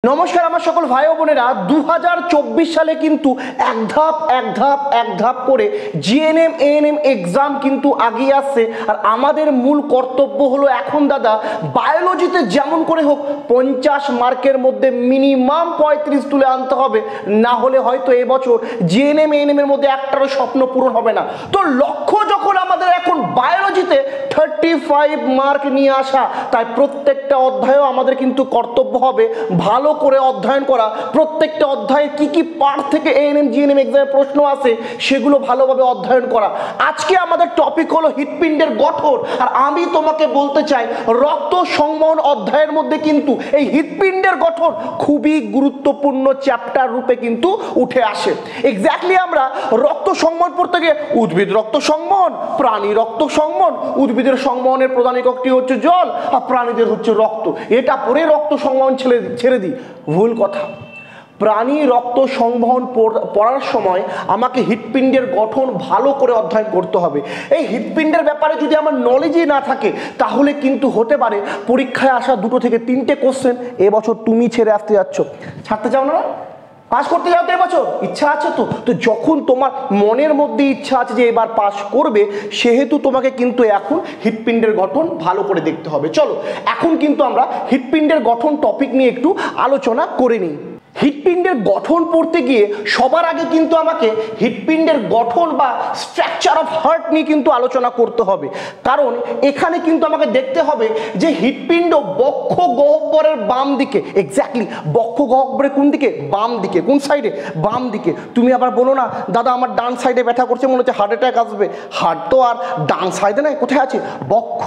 নমস্কার আমার সকল ভাই ও বোনেরা 2024 সালে কিন্তু এক ধাপ করে জিএনএম এএনএম এক্সাম কিন্তু আগিয়ে আসছে। আর আমাদের মূল কর্তব্য হলো এখন দাদা বায়োলজিতে যেমন করে হোক 50 মার্কের মধ্যে মিনিমাম 35 তুলে আনতে হবে, না হলে হয়তো এবছর জিএনএম এএনএম এর মধ্যে একটারও স্বপ্ন পূরণ হবে না। তো লক্ষ্য যখন আমাদের এখন বায়োলজিতে 35 মার্ক নিয়ে আসা, তাই প্রত্যেকটা অধ্যায়ও আমাদের কিন্তু কর্তব্য হবে ভালো করে অধ্যয়ন করা। প্রত্যেকটা অধ্যায়ে কি কি পার্ট থেকে এএনএম জিএনএম এক্সামের প্রশ্ন আসে সেগুলো ভালোভাবে অধ্যয়ন করা। আজকে আমাদের টপিক হলো হৃৎপিণ্ডের গঠন। আর আমি তোমাকে বলতে চাই রক্ত সংবহন অধ্যায়ের মধ্যে কিন্তু এই হৃৎপিণ্ডের গঠন খুবই গুরুত্বপূর্ণ চ্যাপ্টার রূপে কিন্তু উঠে আসে। এক্স্যাক্টলি আমরা রক্ত সংবহন পড়তে গিয়ে উদ্ভিদ রক্ত সংবহন, প্রাণী রক্ত সংবহন, উদ্ভিদের সংবহনের প্রধান এককটি হচ্ছে জল আর প্রাণীদের হচ্ছে রক্ত, এটা পরে রক্ত সংবহন ছেড়ে দিই। ভুল কথা। প্রাণী রক্ত সংবহন পড়ার সময় আমাকে হৃৎপিণ্ডের গঠন ভালো করে অধ্যয়ন করতে হবে। এই হৃৎপিণ্ডের ব্যাপারে যদি আমার নলেজই না থাকে তাহলে কিন্তু হতে পারে পরীক্ষায় আসা 2 থেকে 3টে কোশ্চেন এবছর তুমি ছেড়ে আসতে যাচ্ছ। ছাড়তে চাও না? পাস করতে যাও তো এবছর? ইচ্ছা আছে তো? তো যখন তোমার মনের মধ্যে ইচ্ছা আছে যে এবার পাস করবে, সেহেতু তোমাকে কিন্তু এখন হৃৎপিণ্ডের গঠন ভালো করে দেখতে হবে। চলো এখন কিন্তু আমরা হৃৎপিণ্ডের গঠন টপিক নিয়ে একটু আলোচনা করে নিই। হৃৎপিণ্ডের গঠন পড়তে গিয়ে সবার আগে কিন্তু আমাকে হৃৎপিণ্ডের গঠন বা স্ট্রাকচার অফ হার্ট নিয়ে কিন্তু আলোচনা করতে হবে। কারণ এখানে কিন্তু আমাকে দেখতে হবে যে হৃৎপিণ্ড বক্ষ গহ্বরের বাম দিকে, এক্স্যাক্টলি বক্ষ গহ্বরের কোন দিকে? বাম দিকে। কোন সাইডে? বাম দিকে। তুমি আবার বলো না দাদা আমার ডান সাইডে ব্যথা করছে, মনে হচ্ছে হার্ট অ্যাটাক আসবে। হার্ট তো আর ডান সাইডে নয়, কোথায় আছে? বক্ষ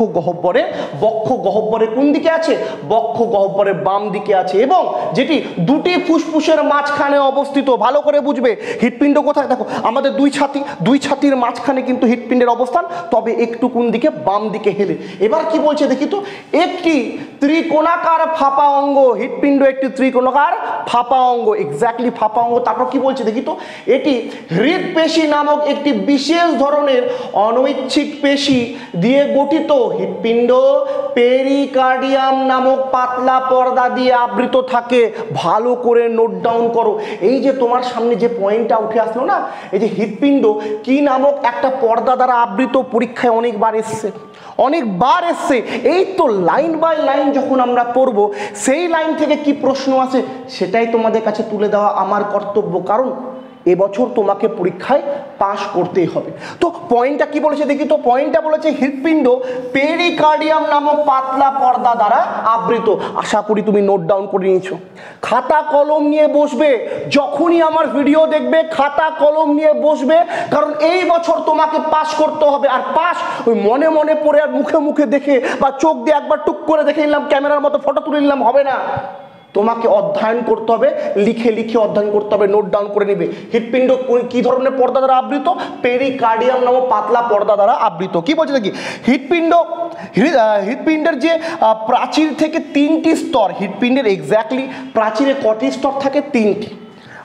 গহ্বরের কোন দিকে আছে? বক্ষ গহ্বরের বাম দিকে আছে, এবং যেটি দুটি ফুসফুসের মাঝখানে অবস্থিত। ভালো করে বুঝবে হৃৎপিণ্ড কোথায়। দেখো আমাদের দুই ছাতির মাঝখানে কিন্তু হৃৎপিণ্ডের অবস্থান, তবে একটু কোন দিকে? বাম দিকে হেলে। এবার কি বলছে দেখি তো, একটি ত্রিকোণাকার ফাঁপা অঙ্গ। হৃৎপিণ্ড একটি ত্রিকোণাকার ফাঁপা অঙ্গ, এক্স্যাক্টলি ফাঁপা অঙ্গ। তারপর কি বলছে দেখি তো, এটি হৃৎপেশি নামক একটি বিশেষ ধরনের অনৈচ্ছিক পেশি দিয়ে গঠিত। হৃৎপিণ্ড পেরিকার্ডিয়াম নামক পাতলা পর্দা দিয়ে আবৃত থাকে। ভালো করে নোট ডাউন করো। এই যে তোমার সামনে যে পয়েন্টটা উঠে আসলো না, এই যে হৃৎপিণ্ড কি নামক একটা পর্দা দ্বারা আবৃত, পরীক্ষায় অনেকবার এসছে। এই তো লাইন বাই লাইন যখন আমরা পড়ব, সেই লাইন থেকে কি প্রশ্ন আসে সেটাই তোমাদের কাছে তুলে দেওয়া আমার কর্তব্য। কারণ এবছর তোমাকে পরীক্ষায় পাস করতেই হবে। তো পয়েন্টটা কি বলেছে দেখি তো, পয়েন্টটা বলেছে হৃৎপিণ্ড পেরিকার্ডিয়াম নামক পাতলা পর্দা দ্বারা আবৃত। আশা করি তুমি নোট ডাউন করে নিয়েছো। খাতা কলম নিয়ে বসবে, যখনই আমার ভিডিও দেখবে খাতা কলম নিয়ে বসবে, কারণ এই বছর তোমাকে পাস করতে হবে। আর পাস ওই মনে মনে পড়ে আর মুখে মুখে দেখে বা চোখ দিয়ে একবার টুক করে দেখে নিলাম, ক্যামেরার মতো ফটো তুলে নিলাম হবে না। তোমাকে অধ্যয়ন করতে হবে, লিখে অধ্যয়ন করতে হবে, নোট ডাউন করে নিবে। হৃৎপিণ্ড কি ধরনের পর্দা দ্বারা আবৃত? পেরিকার্ডিয়াম নামক পাতলা পর্দা দ্বারা আবৃত। কি বলছে দেখি, হৃৎপিণ্ডের যে প্রাচীর থেকে 3টি স্তর। হৃৎপিণ্ডের এক্স্যাক্টলি প্রাচীরে কটি স্তর থাকে? 3টি।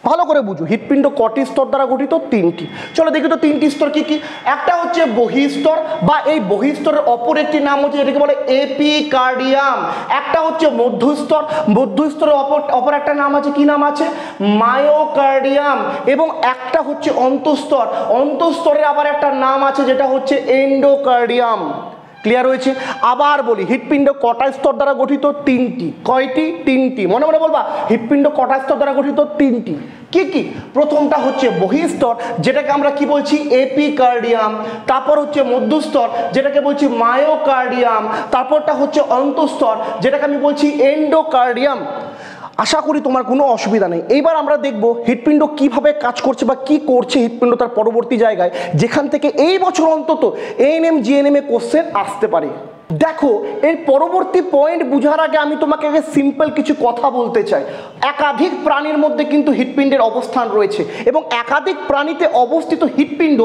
ভালো করে বুঝো হৃৎপিণ্ড কটি স্তর দ্বারা গঠিত? 3টি। চলো দেখি তো 3টি স্তর কি কি। একটা হচ্ছে বহিস্তর, বা এই বহিস্তরের অপর একটি নাম হচ্ছে এটাকে বলে এপিকার্ডিয়াম। একটা হচ্ছে মধ্যস্তরের অপর একটা নাম আছে, কি নাম আছে? মায়োকার্ডিয়াম। এবং একটা হচ্ছে অন্তঃস্তরের আবার একটা নাম আছে যেটা হচ্ছে এন্ডোকার্ডিয়াম। ক্লিয়ার হয়েছে? আবার বলি হৃৎপিণ্ড কটা স্তর দ্বারা গঠিত? 3টি। কয়টি? 3টি। মনে মনে বলবা হৃৎপিণ্ড কটা স্তর দ্বারা গঠিত? 3টি। কি কি? প্রথমটা হচ্ছে বহিস্তর, যেটাকে আমরা কি বলছি? এপিকার্ডিয়াম। তারপর হচ্ছে মধ্যস্তর, যেটাকে বলছি মায়োকার্ডিয়াম। তারপরটা হচ্ছে অন্তঃস্তর, যেটাকে আমি বলছি এন্ডোকার্ডিয়াম। আশা করি তোমার কোনো অসুবিধা নেই। এইবার আমরা দেখব হৃৎপিণ্ড কিভাবে কাজ করছে বা কি করছে হৃৎপিণ্ড তার পরবর্তী জায়গায়, যেখান থেকে এই বছর অন্তত এএনএম জিএনএম এ কোশ্চেন আসতে পারে। দেখো এর পরবর্তী পয়েন্ট বোঝার আগে আমি তোমাকে সিম্পল কিছু কথা বলতে চাই। একাধিক প্রাণীর মধ্যে কিন্তু হৃৎপিণ্ডের অবস্থান রয়েছে, এবং একাধিক প্রাণীতে অবস্থিত হৃৎপিণ্ড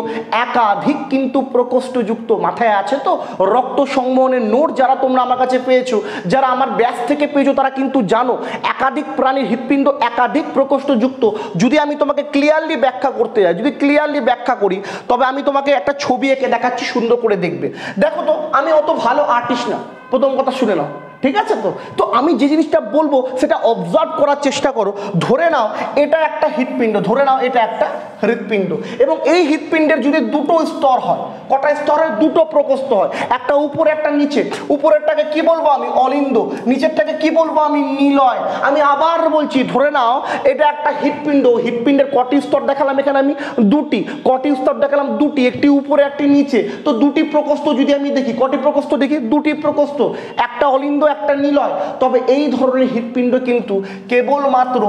একাধিক কিন্তু প্রকোষ্ঠযুক্ত। মাথায় আছে তো? রক্ত সংবহনের নোট যারা তোমরা আমার কাছে পেয়েছো, যারা আমার ব্যাচ থেকে পেয়েছো, তারা কিন্তু জানো একাধিক প্রাণীর হৃৎপিণ্ড একাধিক প্রকোষ্ঠযুক্ত। যদি আমি তোমাকে ক্লিয়ারলি ব্যাখ্যা করতে যাই, যদি ক্লিয়ারলি ব্যাখ্যা করি, তবে আমি তোমাকে একটা ছবি এঁকে দেখাচ্ছি, সুন্দর করে দেখবে। দেখো তো আমি অত ভালো আর্টিস্ট না, প্রথম কথা শুনে নাও। ঠিক আছে? তো আমি যে জিনিসটা বলবো সেটা অবজার্ভ করার চেষ্টা করো। ধরে নাও এটা একটা হৃৎপিণ্ড, ধরে নাও এটা একটা হৃৎপিণ্ড, এবং এই হৃৎপিণ্ডের যদি দুটো স্তর হয়, কটা স্তরের? দুটো প্রকোষ্ঠ হয়, একটা উপরে একটা নিচে। উপরেরটাকে কি বলবো আমি? অলিন্দ। নিচেরটাকে কি বলবো আমি? নিলয়। আমি আবার বলছি, ধরে নাও এটা একটা হৃৎপিণ্ড। হৃৎপিণ্ডের কটি স্তর দেখালাম এখানে আমি? দুটি। কটি স্তর দেখালাম? দুটি, একটি উপরে একটি নিচে। তো দুটি প্রকোষ্ঠ যদি আমি দেখি, কটি প্রকোষ্ঠ দেখি? দুটি প্রকোষ্ঠ, একটা অলিন্দ একটা নিলয়। তবে এই ধরনের হৃৎপিণ্ড কিন্তু কেবলমাত্র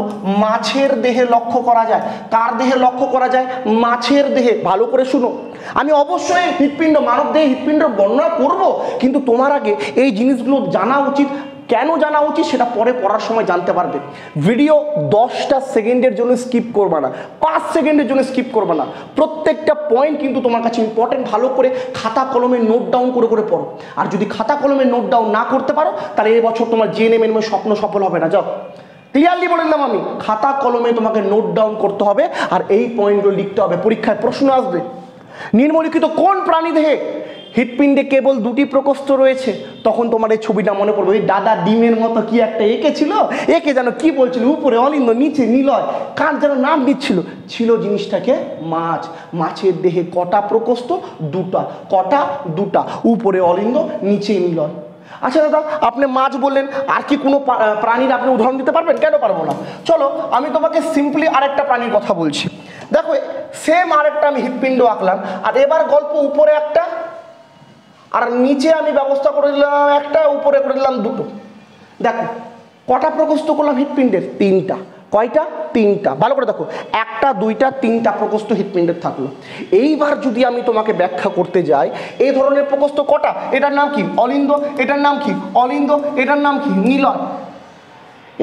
মাছের দেহে লক্ষ্য করা যায়। কার দেহে লক্ষ্য করা যায়? মাছের দেহে। ভালো করে শুনো, আমি অবশ্যই হৃৎপিণ্ড, মানব দেহে হৃৎপিণ্ডের বর্ণনা করব, কিন্তু তোমার আগে এই জিনিসগুলো জানা উচিত। কেন জানা উচিত সেটা পরে পড়ার সময় জানতে পারবে। ভিডিও 10টা সেকেন্ডের জন্য স্কিপ করবে না, 5 সেকেন্ডের জন্য স্কিপ করবে না। প্রত্যেকটা পয়েন্ট কিন্তু তোমার কাছে ইম্পর্টেন্ট। ভালো করে খাতা কলমে নোট ডাউন করে করে পড়ো। আর যদি খাতা কলমে নোট ডাউন না করতে পারো তাহলে এই বছর তোমার জিএনএম স্বপ্ন সফল হবে না। যাও, ক্লিয়ারলি বলে দিলাম আমি, খাতা কলমে তোমাকে নোট ডাউন করতে হবে আর এই পয়েন্টগুলো লিখতে হবে। পরীক্ষায় প্রশ্ন আসবে, নিম্নলিখিত কোন প্রাণী দেহে হৃৎপিণ্ডে কেবল দুটি প্রকোষ্ঠ রয়েছে? তখন তোমার এই ছবিটা মনে পড়বে, ওই দাদা ডিমের মতো কি একটা এঁকেছিল, একে যেন কি বলছিল, উপরে অলিন্দ নিচে নিলয়, কার যেন নাম দিচ্ছিল, ছিল জিনিসটাকে মাছ। মাছের দেহে কটা প্রকোষ্ঠ? দুটা। কটা? দুটা। উপরে অলিন্দ নিচে নিলয়। আচ্ছা দাদা, আপনি মাছ বললেন, আর কি কোনো প্রাণীর আপনি উদাহরণ দিতে পারবেন? কেন পারবো না, চলো আমি তোমাকে সিম্পলি আরেকটা প্রাণীর কথা বলছি। দেখো, সেম আরেকটা আমি হৃৎপিণ্ড আঁকলাম, আর এবার গল্প উপরে একটা আর নিচে আমি ব্যবস্থা করে দিলাম একটা, উপরে করে দিলাম দুটো। দেখো কটা প্রকোষ্ঠ করলাম হৃৎপিণ্ডের? তিনটা। কয়টা? তিনটা। ভালো করে দেখো, একটা দুইটা তিনটা প্রকোষ্ঠ হৃৎপিণ্ডের থাকলো। এইবার যদি আমি তোমাকে ব্যাখ্যা করতে যাই, এই ধরনের প্রকোষ্ঠ কটা? এটার নাম কি? অলিন্দ। এটার নাম কি? অলিন্দ। এটার নাম কি? নিলয়।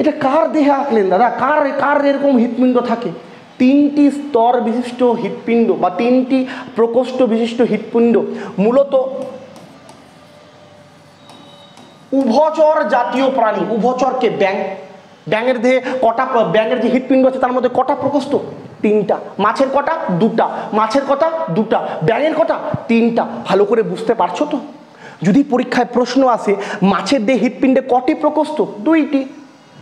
এটা কার দেহে আঁকলেন দাদা? কার কার এরকম হৃৎপিণ্ড থাকে? তিনটি স্তর বিশিষ্ট হৃৎপিণ্ড বা তিনটি প্রকোষ্ঠ বিশিষ্ট হৃৎপিণ্ড মূলত উভচর জাতীয় প্রাণী। উভচরকে ব্যাঙ। ব্যাঙের দেহে কটা? ব্যাঙের যে হৃৎপিণ্ড আছে তার মধ্যে কটা প্রকোষ্ঠ? তিনটা। মাছের কটা? দুটা। মাছের কটা? দুটা। ব্যাঙের কটা? তিনটা। ভালো করে বুঝতে পারছো তো? যদি পরীক্ষায় প্রশ্ন আসে মাছের দেহে হৃৎপিণ্ডে কটি প্রকোষ্ঠ? দুইটি।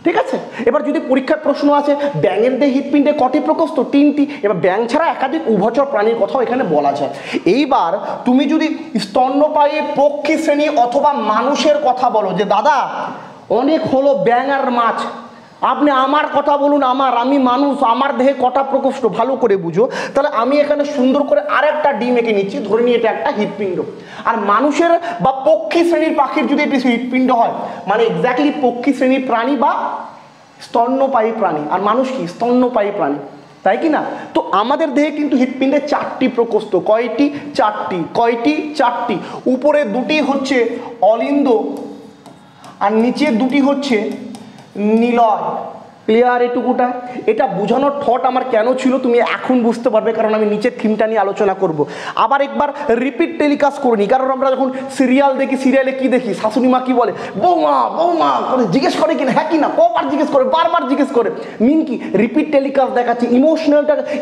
ঠিক আছে? এবার যদি পরীক্ষায় প্রশ্ন আসে ব্যাঙের দেহে হৃৎপিণ্ডে কটি প্রকোষ্ঠ? তিনটি। এবার ব্যাঙ ছাড়া একাধিক উভচর প্রাণীর কথাও এখানে বলা যায়। এইবার তুমি যদি স্তন্যপায়ী পক্ষী শ্রেণী অথবা মানুষের কথা বলো, যে দাদা অনেক হলো ব্যাঙ আর মাছ, আপনি আমার কথা বলুন, আমি মানুষ, আমার দেহে কটা প্রকোষ্ঠ? ভালো করে বুঝো। তাহলে আমি এখানে সুন্দর করে আরেকটা ডিম এঁকে নিচ্ছি, ধরে নিয়ে এটা একটা হৃৎপিণ্ড। আর মানুষের বা পক্ষী শ্রেণীর পাখির যদি এটি হৃৎপিণ্ড হয়, মানে এক্স্যাক্টলি পক্ষী শ্রেণীর প্রাণী বা স্তন্যপায়ী প্রাণী। আর মানুষ কি? স্তন্যপায়ী প্রাণী, তাই কি না? তো আমাদের দেহে কিন্তু হৃৎপিণ্ডে 4টি প্রকোষ্ঠ। কয়টি? 4টি। কয়টি? 4টি। উপরে দুটি হচ্ছে অলিন্দ আর নিচে দুটি হচ্ছে নিলয়। ক্লিয়ার এটুকুটা? এটা বোঝানোর থট আমার কেন ছিল তুমি এখন বুঝতে পারবে, কারণ আমি নিচের থিমটা নিয়ে আলোচনা করব। আবার একবার রিপিট টেলিকাস্ট করে নিই, কারণ আমরা যখন সিরিয়াল দেখি, সিরিয়ালে কি দেখি? শাশুড়ি মা কি বলে? বৌমা বৌমা করে জিজ্ঞেস করে কিনা, হ্যাঁ কি না, কবার জিজ্ঞেস করে, বারবার জিজ্ঞেস করে। মিন কি? রিপিট টেলিকাস্ট দেখাচ্ছে।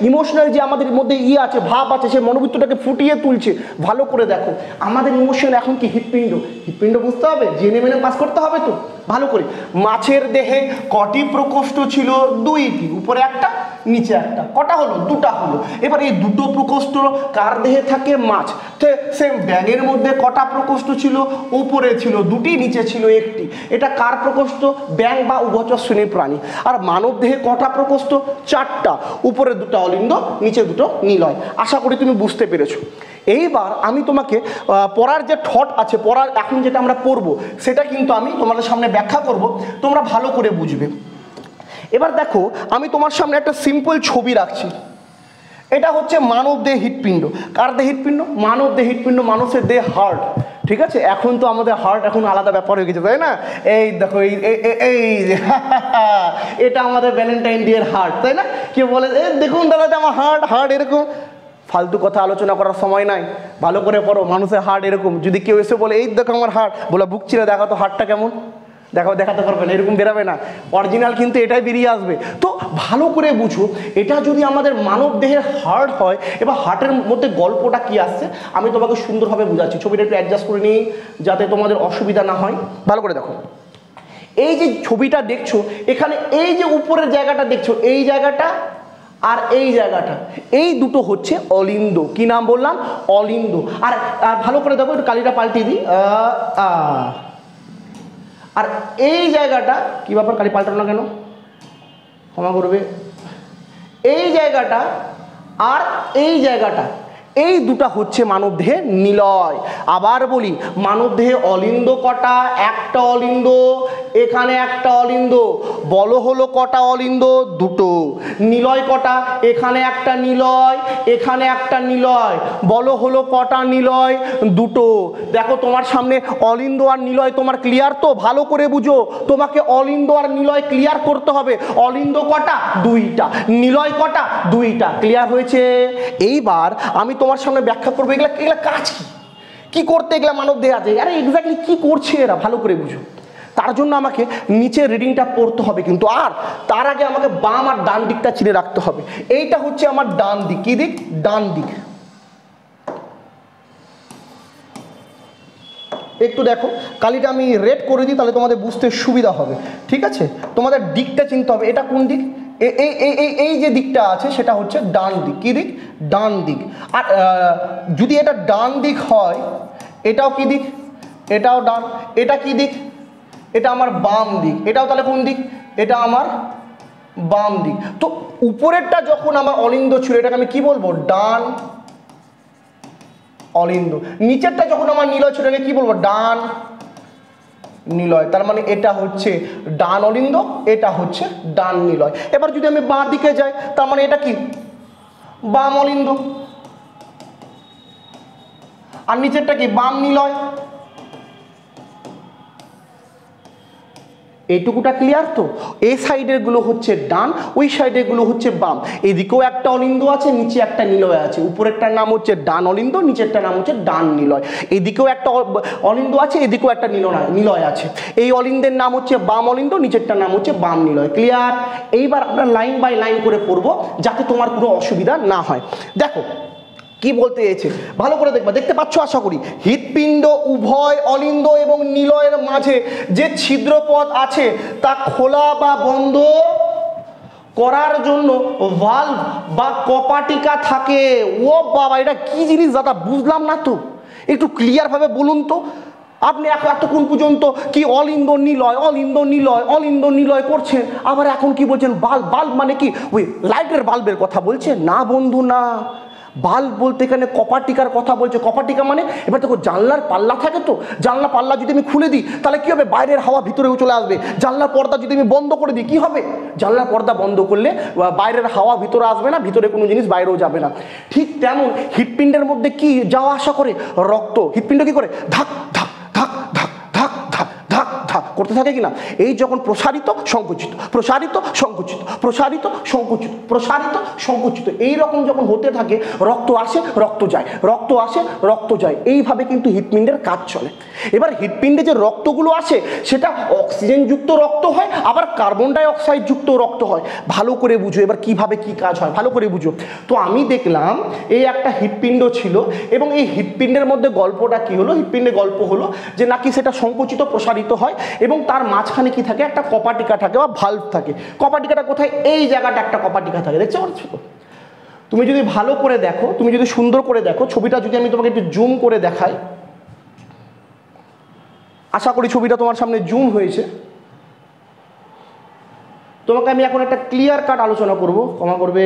ইমোশনাল যে আমাদের মধ্যে আছে, ভাব আছে, সে মনোবৃত্তটাকে ফুটিয়ে তুলছে। ভালো করে দেখো, আমাদের ইমোশন এখন কি? হৃৎপিণ্ড। হৃৎপিণ্ড বুঝতে হবে, জেনে মেনে পাস করতে হবে তো। ভালো করে, মাছের দেহে কটি প্রকোষ্ঠ ছিল? দুইটি। উপরে একটা নিচে একটা। কটা হলো? দুটা হলো। এবার এই দুটো প্রকোষ্ঠ কার দেহে থাকে? মাছ। সেম ব্যাঙের মধ্যে কটা প্রকোষ্ঠ ছিল? উপরে ছিল দুটি, নিচে ছিল একটি। এটা কার প্রকোষ্ঠ? ব্যাঙ বা উভচর শ্রেণীর প্রাণী। আর মানব দেহে কটা প্রকোষ্ঠ? 4টা। উপরে দুটো অলিন্দ, নিচে দুটো নিলয়। আশা করি তুমি বুঝতে পেরেছো। এইবার আমি তোমাকে পড়ার যে থট আছে, পড়ার এখন যেটা আমরা পড়বো সেটা কিন্তু আমি তোমাদের সামনে ব্যাখ্যা করব, তোমরা ভালো করে বুঝবে। এবার দেখো, আমি তোমার সামনে একটা সিম্পল ছবি রাখছি। এটা হচ্ছে মানব দেহ হৃৎপিণ্ড। কার দেহ হৃৎপিণ্ড? মানব দেহ হৃৎপিণ্ড। মানুষের দেহ হার্ট। ঠিক আছে? এখন তো আমাদের হার্ট এখন আলাদা ব্যাপার হয়ে গেছে, তাই না? এই দেখো, এই এটা আমাদের ভ্যালেন্টাইন ডে এর হার্ট, তাই না? কেউ বলে দেখুন দাদা আমার হার্ট এরকম। ফালতু কথা আলোচনা করার সময় নাই, ভালো করে পড়ো। মানুষের হার্ট এরকম। যদি কেউ এসে বলে এই দেখো আমার হার্ট, বলে বুক ছিঁড়ে দেখা তো হার্টটা কেমন, দেখাতে পারবে না, এরকম বেরাবে না। অরিজিনাল কিন্তু এটাই বেরিয়ে আসবে। তো ভালো করে বুঝো, এটা যদি আমাদের মানব দেহের হার্ট হয়, এবার হার্টের মধ্যে গল্পটা কি আসছে আমি তোমাকে সুন্দরভাবে বুঝাচ্ছি। ছবিটা একটু অ্যাডজাস্ট করে নিই যাতে তোমাদের অসুবিধা না হয়। ভালো করে দেখো, এই যে ছবিটা দেখছো এখানে এই যে উপরের জায়গাটা দেখছো এই জায়গাটা আর এই জায়গাটা, এই দুটো হচ্ছে অলিন্দ। কি নাম বললাম? অলিন্দ। আর ভালো করে দেখো, একটু কালিটা পাল্টিয়ে দিই। আর এই জায়গাটা কি ব্যাপার, কালি পাল্টানো না কেন, ক্ষমা করবে, এই জায়গাটা আর এই জায়গাটা, এই দুটা হচ্ছে মানবদেহে নিলয়। আবার বলি, মানবদেহে অলিন্দ কটা? একটা অলিন্দ, এখানে একটা অলিন্দ। বলো হলো কটা অলিন্দ? দুটো। নিলয় কটা? এখানে একটা নিলয়, এখানে একটা নিলয়। বলো হলো কটা নিলয়? দুটো। দেখো তোমার সামনে অলিন্দ আর নিলয় তোমার ক্লিয়ার তো? ভালো করে বুঝো, তোমাকে অলিন্দ আর নিলয় ক্লিয়ার করতে হবে। অলিন্দ কটা? দুইটা। নিলয় কটা? দুইটা। ক্লিয়ার হয়েছে? এইবার আমি তোমার সামনে ব্যাখ্যা করবো এগুলা এগুলা কাজ কি করতে এগুলা মানব দেহে আছে। আরে এক্স্যাক্টলি কি করছে এরা, ভালো করে বুঝো। তার জন্য আমাকে নিচে রিডিংটা পড়তে হবে কিন্তু, আর তার আগে আমাকে বাম আর ডান দিকটা চিনে রাখতে হবে। এইটা হচ্ছে আমার ডান দিক। কি দিক? ডান দিক। একটু দেখো, কালিটা আমি রেড করে দিই, তাহলে তোমাদের বুঝতে সুবিধা হবে। ঠিক আছে, তোমাদের দিকটা চিনতে হবে। এটা কোন দিক? এই যে দিকটা আছে সেটা হচ্ছে ডান দিক। কি দিক? ডান দিক। আর যদি এটা ডান দিক হয়, এটাও কি দিক? এটাও ডান। এটা কি দিক? এটা আমার বাম দিক। এটাও তাহলে কোন দিক? এটা আমার বাম দিক। তো উপরেরটা যখন আমার অলিন্দ ছিল, এটাকে আমি কি বলবো? ডান অলিন্দ। নিচেরটা যখন আমার নিলয় ছিল, এটাকে কি বলবো? ডান নিলয়। তার মানে এটা হচ্ছে ডান অলিন্দ, এটা হচ্ছে ডান নিলয়। এবার যদি আমি বাঁ দিকে যাই, তার মানে এটা কি? বাম অলিন্দ। আর নিচেরটা কি? বাম নিলয়। এইটুকুটা ক্লিয়ার তো? এই সাইডের গুলো হচ্ছে ডান, ওই সাইডের গুলো হচ্ছে বাম। এদিকেও একটা অলিন্দ আছে, নিচে একটা নিলয় আছে। উপরেরটার নাম হচ্ছে ডান অলিন্দ, নিচেরটার নাম হচ্ছে ডান নিলয়। এদিকেও একটা অলিন্দ আছে, এদিকেও একটা নিলয় আছে। এই অলিন্দের নাম হচ্ছে বাম অলিন্দ, নিচেরটার নাম হচ্ছে বাম নিলয়। ক্লিয়ার? এইবার আমরা লাইন বাই লাইন করে পড়বো, যাতে তোমার কোনো অসুবিধা না হয়। দেখো কি বলতে চেয়েছে, ভালো করে দেখবা। দেখতে পাচ্ছ আশা করি। হৃৎপিণ্ড উভয় অলিন্দ এবং নিলয়ের মাঝে যে ছিদ্রপথ আছে তা খোলা বা বন্ধ করার জন্য ভালভ বা কপাটিকা থাকে। ও বাবা, এটা কি জিনিস দাদা, বুঝলাম না তো, একটু ক্লিয়ার ভাবে বলুন তো। আপনি এতক্ষণ পর্যন্ত কি অলিন্দ নিলয় অলিন্দ নিলয় অলিন্দ নিলয় করছেন, আবার এখন কি বলছেন বাল্ব। বাল্ব মানে কি ওই লাইটের বাল্বের কথা বলছে? না বন্ধু, না। বাল্ব বলতে এখানে কপাটিকার কথা বলছে। কপাটিকা মানে, এবার দেখো জানলার পাল্লা থাকে তো, জানলা পাল্লা যদি আমি খুলে দিই তাহলে কি হবে? বাইরের হাওয়া ভিতরেও চলে আসবে। জানলার পর্দা যদি আমি বন্ধ করে দিই কি হবে? জানলার পর্দা বন্ধ করলে বাইরের হাওয়া ভিতরে আসবে না, ভিতরে কোনো জিনিস বাইরেও যাবে না। ঠিক তেমন হৃৎপিণ্ডের মধ্যে কি যাওয়া আসা করে? রক্ত। হৃৎপিণ্ড কি করে? ধাক ধাক ধাক ধাক ধাক ধাক ধাক ধাক করতে থাকে কিনা? এই যখন প্রসারিত সংকুচিত, প্রসারিত সংকুচিত, প্রসারিত সংকুচিত, প্রসারিত সংকুচিত, এইরকম যখন হতে থাকে, রক্ত আসে রক্ত যায়, রক্ত আসে রক্ত যায়, এইভাবে কিন্তু হৃৎপিণ্ডের কাজ চলে। এবার হৃৎপিণ্ডে যে রক্তগুলো আসে সেটা অক্সিজেনযুক্ত রক্ত হয়, আবার কার্বন ডাই অক্সাইড যুক্ত রক্ত হয়। ভালো করে বুঝো এবার কিভাবে কি কাজ হয়, ভালো করে বুঝো। তো আমি দেখলাম এই একটা হৃৎপিণ্ড ছিল, এবং এই হৃৎপিণ্ডের মধ্যে গল্পটা কি হলো? হৃৎপিণ্ডে গল্প হলো যে নাকি সেটা সংকুচিত প্রসারিত হয়, এবং তার মাঝখানে কি থাকে? একটা কপাটিকা থাকে বা ভালভ থাকে। কপাটিকাটা কোথায়? এই জায়গাটা একটা কপাটিকা থাকে, দেখতে পাচ্ছ তো? তুমি যদি ভালো করে দেখো, তুমি যদি সুন্দর করে দেখো ছবিটা, যদি আমি তোমাকে একটু জুম করে দেখাই, আশা করি ছবিটা তোমার সামনে জুম হয়েছে। তোমাকে আমি এখন একটা ক্লিয়ার কাট আলোচনা করব, ক্ষমা করবে,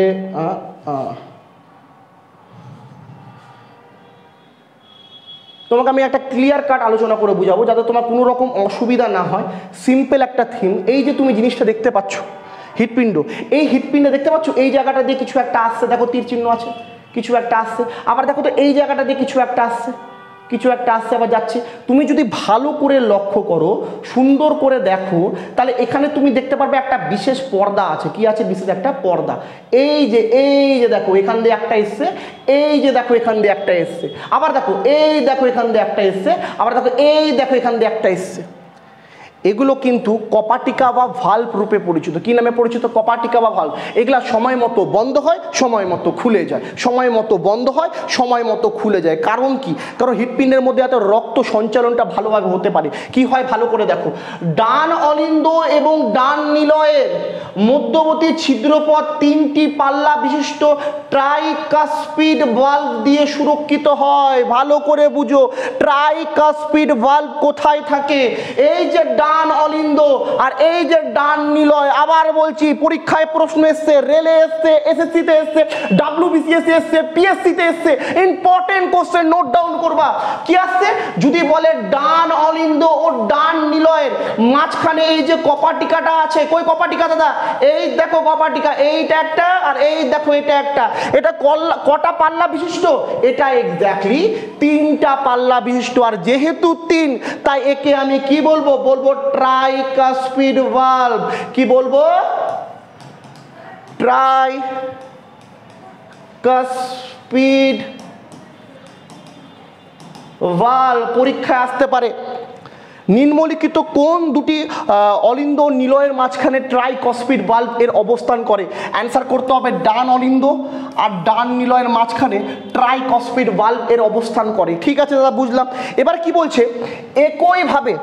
তোমাকে আমি একটা ক্লিয়ার কাট আলোচনা করে বুঝাবো যাতে তোমার কোনো রকম অসুবিধা না হয়। সিম্পল একটা থিম। এই যে তুমি জিনিসটা দেখতে পাচ্ছ হৃৎপিণ্ড, এই হৃৎপিণ্ডে দেখতে পাচ্ছ এই জায়গাটা দিয়ে কিছু একটা আসছে, দেখো তীর চিহ্ন আছে, কিছু একটা আসছে। আবার দেখো তো এই জায়গাটা দিয়ে কিছু একটা আসছে, কিছু একটা আসছে আবার যাচ্ছে। তুমি যদি ভালো করে লক্ষ্য করো, সুন্দর করে দেখো, তাহলে এখানে তুমি দেখতে পারবে একটা বিশেষ পর্দা আছে। কি আছে? বিশেষ একটা পর্দা। এই যে দেখো এখান দিয়ে একটা এসছে, এই যে দেখো এখান দিয়ে একটা এসছে, আবার দেখো এই দেখো এখান দিয়ে একটা এসছে, আবার দেখো এই দেখো এখান দিয়ে একটা এসছে। এগুলো কিন্তু কপাটিকা বা ভাল্ব রূপে পরিচিত। কি নামে পরিচিত? কপাটিকা বা ভাল্ব। এগুলা সময় মতো বন্ধ হয়, সময় মতো খুলে যায়, সময় মতো বন্ধ হয়, সময় মতো খুলে যায়। কারণ কি? কারণ হৃৎপিণ্ডের মধ্যে এত রক্ত সঞ্চালনটা ভালোভাবে হতে পারে। কি হয় ভালো করে দেখো, ডান অলিন্দ এবং ডান নিলয়ের মধ্যবর্তী ছিদ্রপথ 3টি পাল্লা বিশিষ্ট ট্রাইকাসপিড ভাল্ব দিয়ে সুরক্ষিত হয়। ভালো করে বুঝো, ট্রাইকাসপিড ভাল্ব কোথায় থাকে? এই যে ডান অলিন্দ আর এই যে ডান নিলয়। আবার বলছি, পরীক্ষায় প্রশ্ন এসছে, রেলে এসছে, এসএসসিতে এসছে, ডাব্লিউবিসিএস এসছে, পিএসসিতে এসছে। ইম্পর্টেন্ট কোশ্চেন, নোট ডাউন করবা। কি আসছে? যদি বলে ডান অলিন্দ ও ডান নিলয়ের মাঝখানে এই যে কপাটিকাটা আছে, কই কপাটিকা দাদা? এই দেখো কপাটিকা, এইটা একটা আর এই দেখো এটা একটা। এটা কটা পাল্লা বিশিষ্ট? এটা এক্স্যাক্টলি 3টা পাল্লা বিশিষ্ট। আর যেহেতু 3, তাই একে আমি কি বলবো? বলবো ট্রাইকাসপিড ভাল্ব। কি বলবো? Tricuspid valve. পরীক্ষায় আসতে পারে, নিম্নলিখিত কোন দুটি অলিন্দ নিলয়ের মাঝখানে ট্রাইকাসপিড ভাল্ব এর অবস্থান করে? অ্যান্সার করতে হবে, ডান অলিন্দ আর ডান নিলয়ের মাঝখানে ট্রাইকাসপিড ভাল্ব এর অবস্থান করে। ঠিক আছে দাদা, বুঝলাম। এবার কি বলছে? একইভাবে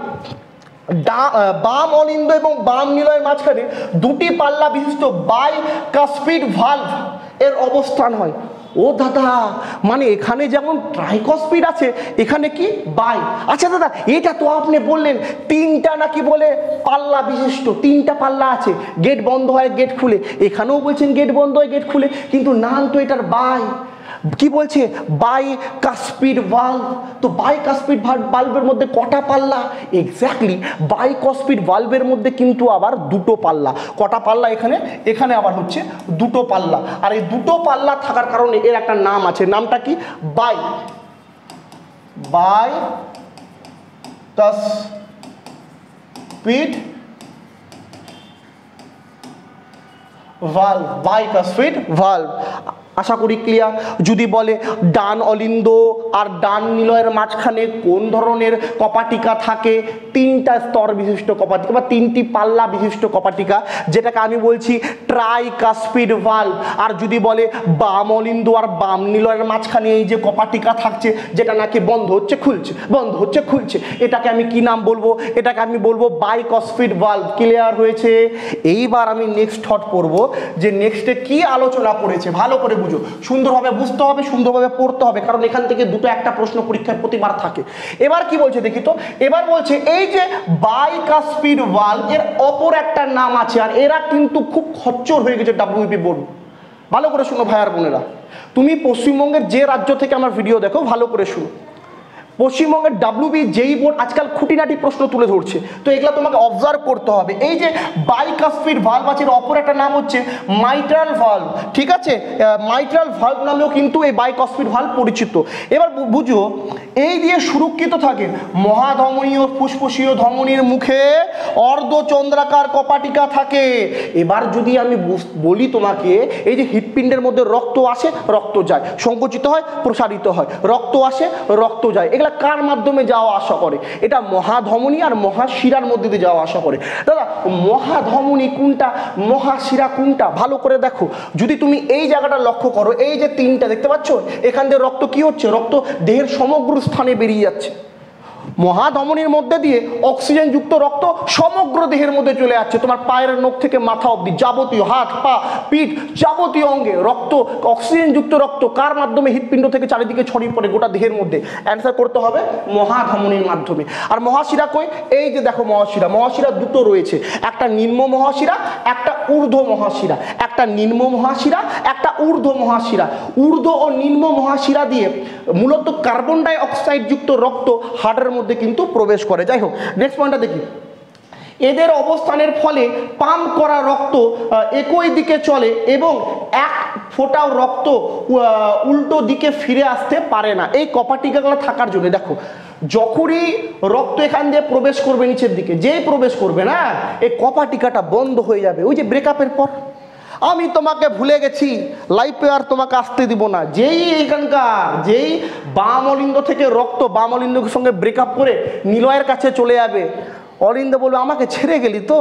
বাম অলিন্দ এবং বাম নিলয়ের মাঝখানে 2টি পাল্লা বিশিষ্ট বাইকাসপিড ভাল্ব এর অবস্থান হয়। ও দাদা, মানে এখানে যেমন ট্রাইকাসপিড আছে, এখানে কি বাই। আচ্ছা দাদা, এটা তো আপনি বললেন 3টা নাকি বলে পাল্লা বিশিষ্ট, 3টা পাল্লা আছে, গেট বন্ধ হয় গেট খুলে। এখানেও বলছেন গেট বন্ধ হয় গেট খুলে, কিন্তু নাম তো এটার বাই। কি বলছে? Bicuspid valve. তো বাইকাসপিড ভাল্বের মধ্যে কটা পাল্লা? এক্স্যাক্টলি বাইকাসপিড ভাল্বের মধ্যে কিন্তু আবার 2টো পাল্লা। কটা পাল্লা? এখানে এখানে আবার হচ্ছে 2টো পাল্লা। আর এই 2টো পাল্লা থাকার কারণে এর একটা নাম আছে। নামটা কি? Bicuspid valve. Bicuspid valve. আশা করি ক্লিয়ার। যদি বলে ডান অলিন্দ আর ডান নিলয়ের মাঝখানে কোন ধরনের কপাটিকা থাকে? 3টা স্তর বিশিষ্ট কপাটিকা বা 3টি পাল্লা বিশিষ্ট কপাটিকা, যেটাকে আমি বলছি ট্রাইকাসপিড ভাল্ব। আর যদি বলে বাম অলিন্দ আর বাম নিলয়ের মাঝখানে এই যে কপাটিকা থাকছে, যেটা নাকি বন্ধ হচ্ছে খুলছে, বন্ধ হচ্ছে খুলছে, এটাকে আমি কি নাম বলবো? এটাকে আমি বলবো বাইকাসপিড ভাল্ব। ক্লিয়ার হয়েছে? এইবার আমি নেক্সট থট পড়বো, যে নেক্সটে কি আলোচনা করেছে। ভালো করে বুঝো, সুন্দরভাবে বুঝতে হবে, সুন্দরভাবে পড়তে হবে, কারণ এখান থেকে 2টো একটা প্রশ্ন পরীক্ষায় প্রতিবার থাকে। এবার কি বলছে দেখি তো? এবার বলছে এই যে বাইকাসপিড ভাল্ব এর অপর একটা নাম আছে, আর এরা কিন্তু খুব খচ্চর হয়ে গেছে ডাব্লিউবিপি বোর্ড। ভালো করে শুনো ভাই আর বোনেরা, তুমি পশ্চিমবঙ্গের যে রাজ্য থেকে আমার ভিডিও দেখো, ভালো করে শুনো। পশ্চিমবঙ্গের ডাব্লিউবি যেই বোর্ড আজকাল খুঁটিনাটি প্রশ্ন তুলে ধরছে, তো এগুলো তোমাকে অবজার্ভ করতে হবে। এই যে বাইকাসপিড ভাল্ব আছে, এর অপর একটা নাম হচ্ছে মাইট্রাল ভাল্ব। ঠিক আছে, মাইট্রাল ভাল্ব নামেও কিন্তু এই বাইকাসপিড ভাল্ব পরিচিত। এবার বুঝো, এই দিয়ে সুরক্ষিত থাকে মহাধমনী ও ফুসফুসীয় ধমনীর মুখে অর্ধচন্দ্রাকার কপাটিকা থাকে। এবার যদি আমি বলি তোমাকে, এই যে হৃৎপিণ্ডের মধ্যে রক্ত আসে, রক্ত যায়, সংকুচিত হয়, প্রসারিত হয়, রক্ত আসে, রক্ত যায়, এগুলা কার মাধ্যমে যাওয়া আসা করে? এটা মহাধমনী আর মহাশিরার মধ্যে দিয়ে যাওয়া আসা করে। দাদা, মহাধমনী কোনটা, মহাশিরা কোনটা? ভালো করে দেখো। যদি তুমি এই জায়গাটা লক্ষ্য করো, এই যে 3টা দেখতে পাচ্ছ, এখান দিয়ে রক্ত কি হচ্ছে? রক্ত দেহের সমগ্র স্থানে বেরিয়ে যাচ্ছে। মহাধমনীর মধ্যে দিয়ে অক্সিজেন যুক্ত রক্ত সমগ্র দেহের মধ্যে চলে যাচ্ছে। তোমার পায়ের নখ থেকে মাথা অবধি যাবতীয়, হাত পা পিঠ যাবতীয় অঙ্গে রক্ত, অক্সিজেন যুক্ত রক্ত কার মাধ্যমে? হৃৎপিণ্ড থেকে চারিদিকে ছড়িয়ে পড়ে গোটা দেহের মধ্যে। অ্যান্সার করতে হবে মহাধমনীর মাধ্যমে। আর মহাশিরা কই? এই যে দেখো মহাশিরা। মহাশিরা 2টো রয়েছে, একটা নিম্ন মহাশিরা, একটা ঊর্ধ্ব মহাশিরা। একটা নিম্ন মহাশিরা, একটা ঊর্ধ্ব মহাশিরা। ঊর্ধ্ব ও নিম্ন মহাশিরা দিয়ে মূলত কার্বন ডাই অক্সাইড যুক্ত রক্ত হার্টের মধ্যে কিন্তু প্রবেশ করে। যাই হোক, নেক্সট পয়েন্টটা দেখি। এদের অবস্থানের ফলে পাম্প করা রক্ত একই দিকে চলে এবং এক ফোঁটাও রক্ত উল্টো দিকে ফিরে আসতে পারে না। এই কপাটিকাগুলো থাকার জন্য দেখো, যখনই রক্ত এখান দিয়ে প্রবেশ করবে নিচের দিকে, যেই প্রবেশ করবে না, এই কপাটিকাটা বন্ধ হয়ে যাবে। ওই যে ব্রেকআপের পর আমি তোমাকে ভুলে গেছি, লাইফে আর তোমাকে আসতে দিব না, যেই এখানকার যেই বাম অলিন্দ থেকে রক্ত বাম অলিন্দের সঙ্গে ব্রেকআপ করে নিলয়ের কাছে চলে যাবে, অরিন্দ বলবে আমাকে ছেড়ে গেলি তো,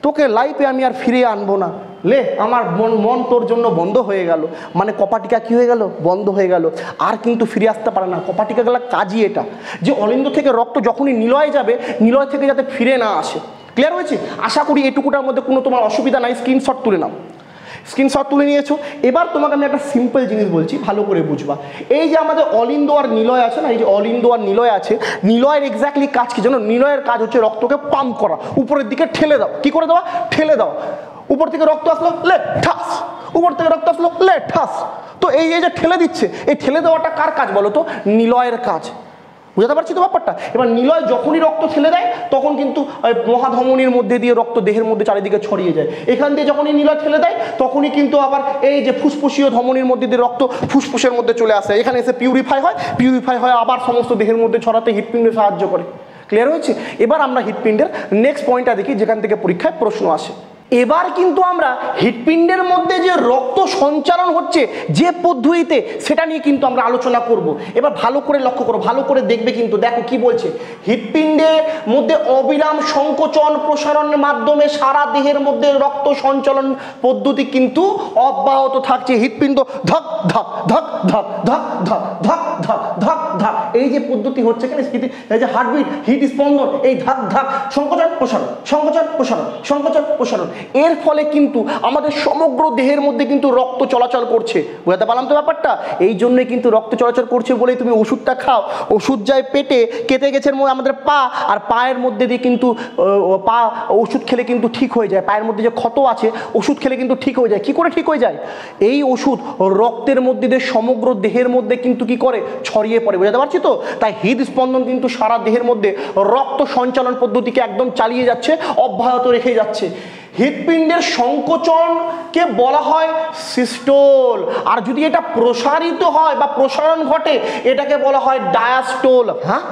তোকে লাইফে আমি আর ফিরিয়ে আনবো না, লে আমার মন তোর জন্য বন্ধ হয়ে গেল। মানে কপাটিকা কী হয়ে গেল? বন্ধ হয়ে গেল, আর কিন্তু ফিরে আসতে পারে না। কপাটিকা গেলা কাজই এটা যে অলিন্দ থেকে রক্ত যখনই নিলয়ে যাবে, নিলয় থেকে যাতে ফিরে না আসে। ক্লিয়ার হয়েছে? আশা করি এটুকুটার মধ্যে কোনো তোমার অসুবিধা নাই। স্ক্রিনশট তুলে নাও। স্ক্রিনশট তুলে নিয়েছো। এবার তোমাকে আমি একটা সিম্পল জিনিস বলছি, ভালো করে বুঝবা। এই যে আমাদের অলিন্দ আর নিলয় আছে না, এই যে অলিন্দ আর নিলয় আছে, নিলয়ের এক্স্যাক্টলি কাজ কি জানো? নিলয়ের কাজ হচ্ছে রক্তকে পাম্প করা, উপরের দিকে ঠেলে দাও। কি করে দেওয়া? ঠেলে দাও। উপর থেকে রক্ত আসলো, লে ঠাস, উপর থেকে রক্ত আসলো, লে ঠাস। তো এই যে ঠেলে দিচ্ছে, এই ঠেলে দেওয়াটা কার কাজ বলো তো? নিলয়ের কাজ। বুঝতে পারছি তো ব্যাপারটা? এবার নিলয় যখনই রক্ত ঠেলে দেয় তখন কিন্তু মহাধমনির মধ্যে দিয়ে রক্ত দেহের মধ্যে চারিদিকে ছড়িয়ে যায়। এখান দিয়ে যখনই নিলয় ঠেলে দেয় তখনই কিন্তু আবার এই যে ফুসফুসীয় ধমনির মধ্যে দিয়ে রক্ত ফুসফুসের মধ্যে চলে আসে, এখানে এসে পিউরিফাই হয়, আবার সমস্ত দেহের মধ্যে ছড়াতে হৃৎপিণ্ডে সাহায্য করে। ক্লিয়ার হয়েছে? এবার আমরা হৃৎপিণ্ডের নেক্সট পয়েন্টটা দেখি, যেখান থেকে পরীক্ষায় প্রশ্ন আসে। এবার কিন্তু আমরা হৃৎপিণ্ডের মধ্যে যে রক্ত সঞ্চালন হচ্ছে যে পদ্ধতিতে, সেটা নিয়ে কিন্তু আমরা আলোচনা করব। এবার ভালো করে লক্ষ্য করো, ভালো করে দেখবে কিন্তু। দেখো কি বলছে, হৃৎপিণ্ডের মধ্যে অবিরাম সংকোচন প্রসারণের মাধ্যমে সারা দেহের মধ্যে রক্ত সঞ্চালন পদ্ধতি কিন্তু অব্যাহত থাকছে। হৃৎপিণ্ড ধক ধক ধক ধক ধক ধক ধক ধক ধক ধক, এই যে পদ্ধতি হচ্ছে কেন, এই যে হার্টবিট, হৃদস্পন্দন, এই ধাক ধাক, সংকোচন প্রসারণ, সংকোচন প্রসারণ, সংকোচন প্রসারণ, এর ফলে কিন্তু আমাদের সমগ্র দেহের মধ্যে কিন্তু রক্ত চলাচল করছে। বুঝতে পারলাম তো ব্যাপারটা? এই জন্যই কিন্তু রক্ত চলাচল করছে বলেই তুমি ওষুধটা খাও, ওষুধ যায় পেটে, কেটে গেছে আমাদের পা, আর পায়ের মধ্যে দিয়ে কিন্তু পা ওষুধ খেলে কিন্তু ঠিক হয়ে যায়। পায়ের মধ্যে যে ক্ষত আছে ওষুধ খেলে কিন্তু ঠিক হয়ে যায়। কি করে ঠিক হয়ে যায়? এই ওষুধ রক্তের মধ্যে দিয়ে সমগ্র দেহের মধ্যে কিন্তু কি করে? ছড়িয়ে পড়ে। বুঝতে পারছি তো? তাই হৃদস্পন্দন কিন্তু সারা দেহের মধ্যে রক্ত সঞ্চালন পদ্ধতিকে একদম চালিয়ে যাচ্ছে, অব্যাহত রেখে যাচ্ছে। হৃৎপিণ্ডের সংকোচনকে বলা হয় সিস্টোল, আর যদি এটা প্রসারিত হয় বা প্রসারণ ঘটে এটাকে বলা হয় ডায়াস্টোল। হ্যাঁ,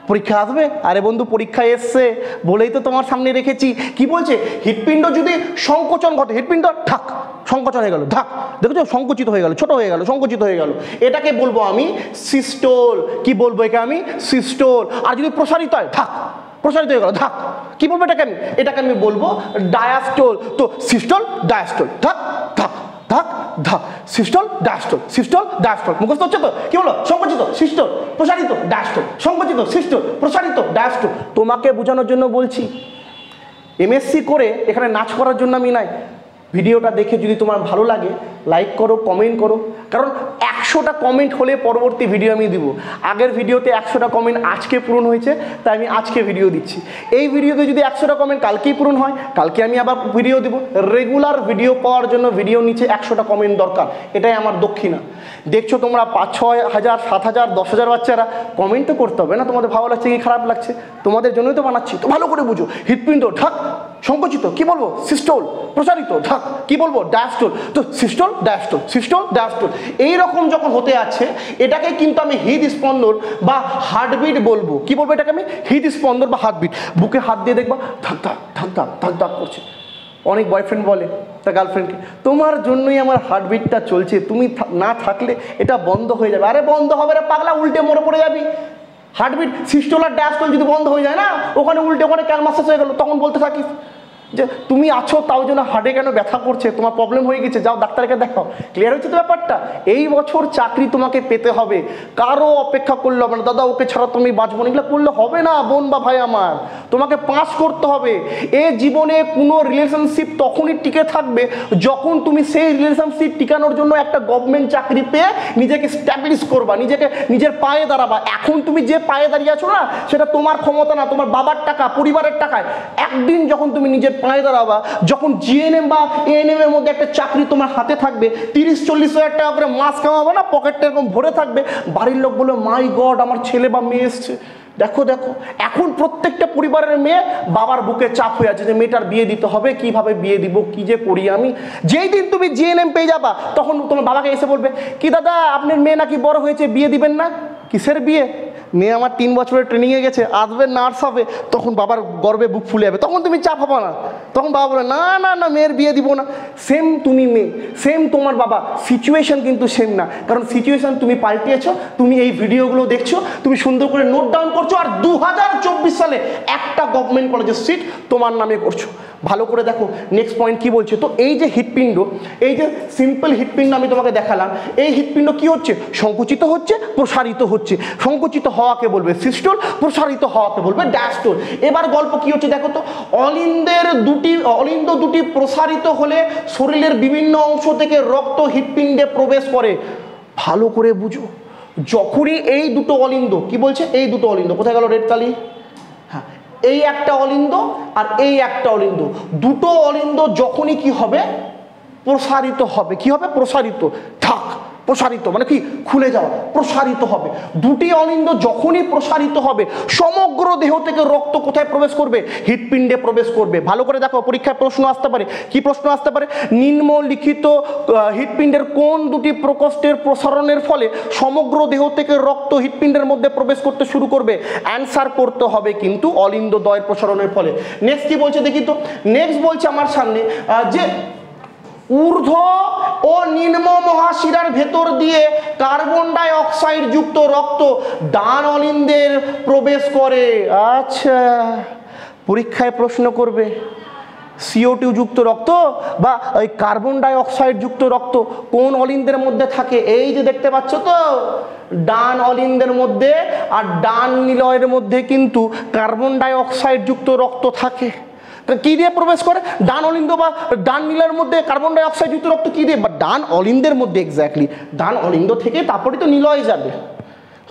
পরীক্ষা আসবে? আরে বন্ধু পরীক্ষায় এসছে বলেই তো তোমার সামনে রেখেছি। কি বলছে? হৃৎপিণ্ড যদি সংকোচন ঘটে, হৃৎপিণ্ড ঠাক সংকোচন হয়ে গেল, ধাক, দেখেছো সংকুচিত হয়ে গেল, ছোট হয়ে গেল, সংকুচিত হয়ে গেল, এটাকে বলবো আমি সিস্টোল। কি বলবো একে আমি? সিস্টোল। আর যদি প্রসারিত হয়, ধাক, প্রসারিত হয়ে গেল, ধাক, কি বলবো এটাকে আমি? এটাকে আমি বলবো ডায়াস্টোল। তো সিস্টোল, ডায়াস্টোল, ধাক ধাক ধাক ধাক, সিস্টোল ডায়াস্টোল, সিস্টোল ডায়াস্টোল। মুখস্থ হচ্ছে তো? কি বলো? সংকুচিত সিস্টোল, প্রসারিত ডায়াস্টোল, সংকুচিত সিস্টোল, প্রসারিত ডায়াস্টোল। তোমাকে বোঝানোর জন্য বলছি, এমএসসি করে এখানে নাচ করার জন্য আমি নাই। ভিডিওটা দেখে যদি তোমার ভালো লাগে লাইক করো, কমেন্ট করো, কারণ 100টা কমেন্ট হলে পরবর্তী ভিডিও আমি দিব। আগের ভিডিওতে 100টা কমেন্ট আজকে পূরণ হয়েছে, তাই আমি আজকে ভিডিও দিচ্ছি। এই ভিডিওতে যদি 100টা কমেন্ট কালকেই পূরণ হয়, কালকে আমি আবার ভিডিও দিব। রেগুলার ভিডিও পাওয়ার জন্য ভিডিও নিচে 100টা কমেন্ট দরকার, এটাই আমার দক্ষিণা। দেখছো তোমরা 5-6 হাজার, 7 হাজার, 10 হাজার বাচ্চারা, কমেন্ট তো করতে হবে না? তোমাদের ভালো লাগছে কি খারাপ লাগছে? তোমাদের জন্যই তো বানাচ্ছি। তো ভালো করে বুঝো, হৃৎপিণ্ড ঢাক সংকুচিত, কি বলবো? সিস্টোল, প্রসারিত ঢাক, কি বলবো? ডায়াস্টোল। তো সিস্টোল ডায়াস্টোল, সিস্টোল ডায়াস্টোল, এইরকম যখন হতে আছে এটাকে কিন্তু আমি হৃদস্পন্দন বা হার্টবিট বলবো। কি বলবো এটাকে আমি? হৃদস্পন্দন বা হার্টবিট। বুকে হাত দিয়ে দেখবা ধাক ধাক ধাক ধাক ধাক ধাক করছে। অনেক বয়ফ্রেন্ড বলে তার গার্লফ্রেন্ডকে, তোমার জন্যই আমার হার্টবিটটা চলছে, তুমি না থাকলে এটা বন্ধ হয়ে যাবে। আরে বন্ধ হবে রে পাগলা, উল্টে মরে পড়ে যাবি। হার্টবিট, সিস্টোল আর ডায়াস্টোল যদি বন্ধ হয়ে যায় না, ওখানে উল্টে ওখানে ক্যালমাসাস হয়ে গেল, তখন বলতে থাকিস যে তুমি আছো তাও জন্য হার্টে কেন ব্যথা করছে, তোমার প্রবলেম হয়ে গেছে, যাও ডাক্তারকে দেখাও। ক্লিয়ার হচ্ছে তো ব্যাপারটা? এই বছর চাকরি তোমাকে পেতে হবে, কারো অপেক্ষা করলে হবে না। দাদা ওকে ছাড়া তুমি বাঁচবো না, এগুলো করলে হবে না বোন বা ভাই আমার, তোমাকে পাস করতে হবে। এ জীবনে কোনো রিলেশনশিপ তখনই টিকে থাকবে যখন তুমি সেই রিলেশনশিপ টিকানোর জন্য একটা গভর্নমেন্ট চাকরি পেয়ে নিজেকে স্ট্যাবলিশ করবা, নিজেকে নিজের পায়ে দাঁড়াবা। এখন তুমি যে পায়ে দাঁড়িয়ে আছো না, সেটা তোমার ক্ষমতা না, তোমার বাবার টাকা, পরিবারের টাকায়। একদিন যখন তুমি নিজের পায়ে দাঁড়াবা, যখন জিএনএম বা এএনএম এর মধ্যে একটা চাকরি তোমার হাতে থাকবে, 30-40 হাজার টাকা করে মাস কামাবে না, পকেটটা এরকম ভরে থাকবে, বাড়ির লোক বলে মাই গড আমার ছেলে বা মেয়ে এসছে। দেখো দেখো, এখন প্রত্যেকটা পরিবারের মেয়ে বাবার বুকে চাপ হয়ে আছে যে মেয়েটার বিয়ে দিতে হবে, কিভাবে বিয়ে দিব, কি যে করি আমি। যেই দিন তুমি জিএনএম পেয়ে যাবা, তখন তোমার বাবাকে এসে বলবে, কি দাদা আপনার মেয়ে নাকি বড় হয়েছে, বিয়ে দিবেন না? কিসের বিয়ে? মেয়ে আমার 3 বছরের ট্রেনিংয়ে গেছে, আসবে নার্স হবে। তখন বাবার গর্বে বুক ফুলে যাবে, তখন তুমি চাপ হবা না। তখন বাবা বলে না না না মেয়ের বিয়ে দিব না। সেম তুমি মেয়ে, সেম তোমার বাবা, সিচুয়েশন কিন্তু সেম না, কারণ সিচুয়েশন তুমি পাল্টিয়েছো, তুমি এই ভিডিওগুলো দেখছো, তুমি সুন্দর করে নোট ডাউন করছো, আর 2024 সালে একটা গভর্নমেন্ট কলেজের সিট তোমার নামে করছো। ভালো করে দেখো নেক্সট পয়েন্ট কি বলছে। তো এই যে হৃৎপিণ্ড, এই যে সিম্পল হৃৎপিণ্ড আমি তোমাকে দেখালাম, এই হৃৎপিণ্ড কি হচ্ছে, সংকুচিত হচ্ছে, প্রসারিত হচ্ছে। সংকুচিত হওয়াকে বলবে সিস্টোল, প্রসারিত হওয়াকে বলবে ডায়াস্টোল। এবার গল্প কি হচ্ছে দেখো তো, অলিন্দ দুটি প্রসারিত হলে শরীরের বিভিন্ন অংশ থেকে রক্ত হৃৎপিণ্ডে প্রবেশ করে। ভালো করে বুঝো, যখনই এই দুটো অলিন্দ, কি বলছে, এই দুটো অলিন্দ, কোথায় গেল রেড কালি, হ্যাঁ এই একটা অলিন্দ আর এই একটা অলিন্দ, দুটো অলিন্দ যখনই কি হবে, প্রসারিত হবে। কি হবে, প্রসারিত, থাক প্রসারিত মানে কি, খুলে যাওয়া, প্রসারিত হবে। দুটি অলিন্দ যখনই প্রসারিত হবে, সমগ্র দেহ থেকে রক্ত কোথায় প্রবেশ করবে, হৃৎপিণ্ডে প্রবেশ করবে। ভালো করে দেখো, পরীক্ষায় প্রশ্ন আসতে পারে, কি প্রশ্ন আসতে পারে, নিম্নলিখিত হৃৎপিণ্ডের কোন দুটি প্রকোষ্ঠের প্রসারণের ফলে সমগ্র দেহ থেকে রক্ত হৃৎপিণ্ডের মধ্যে প্রবেশ করতে শুরু করবে। অ্যান্সার করতে হবে কিন্তু অলিন্দ দ্বয়ের প্রসারণের ফলে। নেক্সট কি বলছে দেখি তো, নেক্সট বলছে আমার সামনে যে ঊর্ধ্ব ও নিম্ন মহাশিরার ভেতর দিয়ে কার্বন ডাই অক্সাইড যুক্ত রক্ত ডান অলিন্দের প্রবেশ করে। আচ্ছা, পরীক্ষায় প্রশ্ন করবে CO2 যুক্ত রক্ত বা ওই কার্বন ডাই অক্সাইড যুক্ত রক্ত কোন অলিন্দের মধ্যে থাকে। এই যে দেখতে পাচ্ছ তো, ডান অলিন্দের মধ্যে আর ডান নিলয়ের মধ্যে কিন্তু কার্বন ডাই অক্সাইড যুক্ত রক্ত থাকে। কি দিয়ে প্রবেশ করে, ডান অলিন্দ বা ডান নীলার মধ্যে কার্বন ডাই অক্সাইড যুক্ত রক্ত কি দিয়ে, বা ডান অলিন্দের মধ্যে, এক্স্যাক্টলি ডান অলিন্দ থেকে তারপরে তো নিলয়ে যাবে,